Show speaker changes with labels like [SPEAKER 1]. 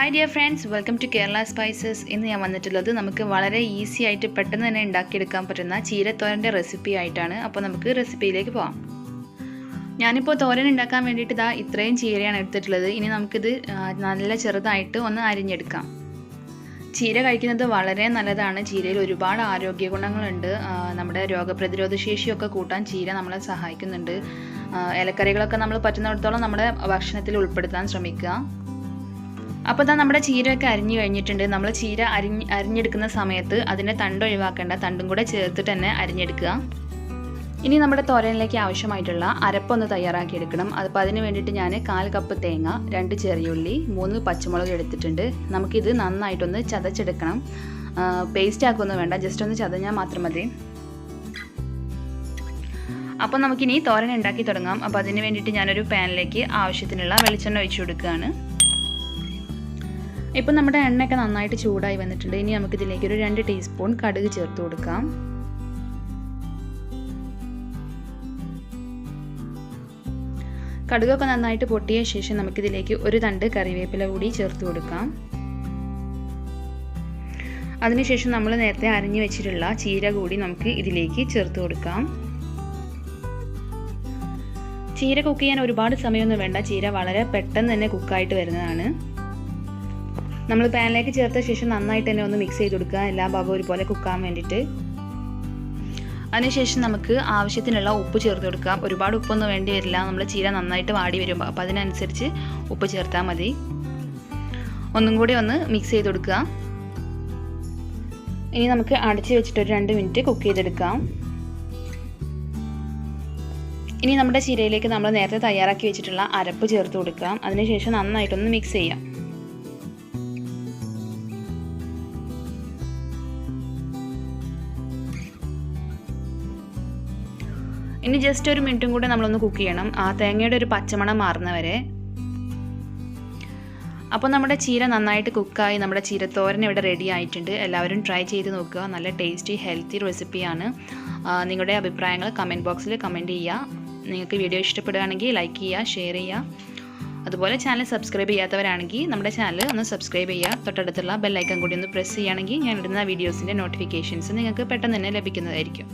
[SPEAKER 1] Hi dear friends, welcome to Kerala Spices. ഇന്ന് ഞാൻ വന്നിട്ടുള്ളത് നമുക്ക് വളരെ ഈസി ആയിട്ട് പെട്ടെന്ന് തന്നെ ഉണ്ടാക്കിയെടുക്കാൻ പറ്റുന്ന ചീരത്തോരൻ്റെ റെസിപ്പി ആയിട്ടാണ്. അപ്പോൾ നമുക്ക് റെസിപ്പിയിലേക്ക് പോകാം. ഞാനിപ്പോൾ തോരൻ ഉണ്ടാക്കാൻ വേണ്ടിയിട്ട് ഇത്രയും ചീരയാണ് എടുത്തിട്ടുള്ളത്. ഇനി നമുക്കിത് നല്ല ചെറുതായിട്ട് ഒന്ന് അരിഞ്ഞെടുക്കാം. ചീര കഴിക്കുന്നത് വളരെ നല്ലതാണ്. ചീരയിൽ ഒരുപാട് ആരോഗ്യ ഗുണങ്ങളുണ്ട്. നമ്മുടെ രോഗപ്രതിരോധ ശേഷിയൊക്കെ കൂട്ടാൻ ചീര നമ്മളെ സഹായിക്കുന്നുണ്ട്. ഇലക്കറികളൊക്കെ നമ്മൾ പറ്റുന്നിടത്തോളം നമ്മുടെ ഭക്ഷണത്തിൽ ഉൾപ്പെടുത്താൻ ശ്രമിക്കുക. അപ്പോൾ നമ്മുടെ ചീരയൊക്കെ അരിഞ്ഞു കഴിഞ്ഞിട്ടുണ്ട്. നമ്മൾ ചീര അരിഞ്ഞെടുക്കുന്ന സമയത്ത് അതിൻ്റെ തണ്ട് ഒഴിവാക്കേണ്ട, തണ്ടും കൂടെ ചേർത്തിട്ട് തന്നെ അരിഞ്ഞെടുക്കുക. ഇനി നമ്മുടെ തോരനിലേക്ക് ആവശ്യമായിട്ടുള്ള അരപ്പൊന്ന് തയ്യാറാക്കിയെടുക്കണം. അപ്പോൾ അതിന് വേണ്ടിയിട്ട് ഞാൻ 1/4 കപ്പ് തേങ്ങ, 2 ചെറിയുള്ളി, 3 പച്ചമുളക് എടുത്തിട്ടുണ്ട്. നമുക്കിത് നന്നായിട്ടൊന്ന് ചതച്ചെടുക്കണം. പേസ്റ്റ് ആക്കൊന്നും വേണ്ട, ജസ്റ്റ് ഒന്ന് ചതഞ്ഞാൽ മാത്രം മതി. അപ്പോൾ നമുക്കിനി തോരൻ ഉണ്ടാക്കി തുടങ്ങാം. അപ്പോൾ അതിന് വേണ്ടിയിട്ട് ഞാനൊരു പാനിലേക്ക് ആവശ്യത്തിനുള്ള വെളിച്ചെണ്ണ ഒഴിച്ചു കൊടുക്കുകയാണ്. ഇപ്പോൾ നമ്മുടെ എണ്ണയൊക്കെ നന്നായിട്ട് ചൂടായി വന്നിട്ടുണ്ട്. ഇനി നമുക്കിതിലേക്ക് ഒരു 2 ടീസ്പൂൺ കടുക് ചേർത്ത് കൊടുക്കാം. കടുകൊക്കെ നന്നായിട്ട് പൊട്ടിയ ശേഷം നമുക്കിതിലേക്ക് ഒരു തണ്ട് കറിവേപ്പില കൂടി ചേർത്ത് കൊടുക്കാം. അതിനുശേഷം നമ്മൾ നേരത്തെ അരിഞ്ഞു വെച്ചിട്ടുള്ള ചീര കൂടി നമുക്ക് ഇതിലേക്ക് ചേർത്ത് കൊടുക്കാം. ചീര കുക്ക് ചെയ്യാൻ ഒരുപാട് സമയമൊന്നും വേണ്ട. ചീര വളരെ പെട്ടെന്ന് തന്നെ കുക്കായിട്ട് വരുന്നതാണ്. നമ്മൾ പാനിലേക്ക് ചേർത്ത ശേഷം നന്നായിട്ട് തന്നെ ഒന്ന് മിക്സ് ചെയ്ത് കൊടുക്കുക, എല്ലാ ഭാഗവും ഒരുപോലെ കുക്കാൻ വേണ്ടിയിട്ട്. അതിനുശേഷം നമുക്ക് ആവശ്യത്തിനുള്ള ഉപ്പ് ചേർത്ത് കൊടുക്കാം. ഒരുപാട് ഉപ്പൊന്നും വേണ്ടി വരില്ല, നമ്മൾ ചീര നന്നായിട്ട് വാടി വരുമ്പോൾ. അപ്പോൾ അതിനനുസരിച്ച് ഉപ്പ് ചേർത്താൽ മതി. ഒന്നും കൂടി ഒന്ന് മിക്സ് ചെയ്ത് കൊടുക്കുക. ഇനി നമുക്ക് അടച്ച് വെച്ചിട്ട് ഒരു 2 മിനിറ്റ് കുക്ക് ചെയ്തെടുക്കാം. ഇനി നമ്മുടെ ചീരയിലേക്ക് നമ്മൾ നേരത്തെ തയ്യാറാക്കി വെച്ചിട്ടുള്ള അരപ്പ് ചേർത്ത് കൊടുക്കാം. അതിനുശേഷം നന്നായിട്ടൊന്ന് മിക്സ് ചെയ്യാം. ഇനി ജസ്റ്റ് ഒരു മിനിറ്റും കൂടെ നമ്മളൊന്ന് കുക്ക് ചെയ്യണം, ആ തേങ്ങയുടെ ഒരു പച്ചമണം മാറുന്നവരെ. അപ്പോൾ നമ്മുടെ ചീര നന്നായിട്ട് കുക്കായി, നമ്മുടെ ചീരത്തോരൻ ഇവിടെ റെഡി ആയിട്ടുണ്ട്. എല്ലാവരും ട്രൈ ചെയ്ത് നോക്കുക. നല്ല ടേസ്റ്റി ഹെൽത്തി റെസിപ്പിയാണ്. നിങ്ങളുടെ അഭിപ്രായങ്ങൾ കമൻറ്റ് ബോക്സിൽ കമൻറ്റ് ചെയ്യുക. നിങ്ങൾക്ക് വീഡിയോ ഇഷ്ടപ്പെടുകയാണെങ്കിൽ ലൈക്ക് ചെയ്യുക, ഷെയർ ചെയ്യുക. അതുപോലെ ചാനൽ സബ്സ്ക്രൈബ് ചെയ്യാത്തവരാണെങ്കിൽ നമ്മുടെ ചാനൽ ഒന്ന് സബ്സ്ക്രൈബ് ചെയ്യുക. തൊട്ടടുത്തുള്ള ബെല്ലൈക്കൺ കൂടി ഒന്ന് പ്രസ് ചെയ്യുകയാണെങ്കിൽ ഞാൻ ഇടുന്ന വീഡിയോസിൻ്റെ നോട്ടിഫിക്കേഷൻസ് നിങ്ങൾക്ക് പെട്ടെന്ന് തന്നെ ലഭിക്കുന്നതായിരിക്കും.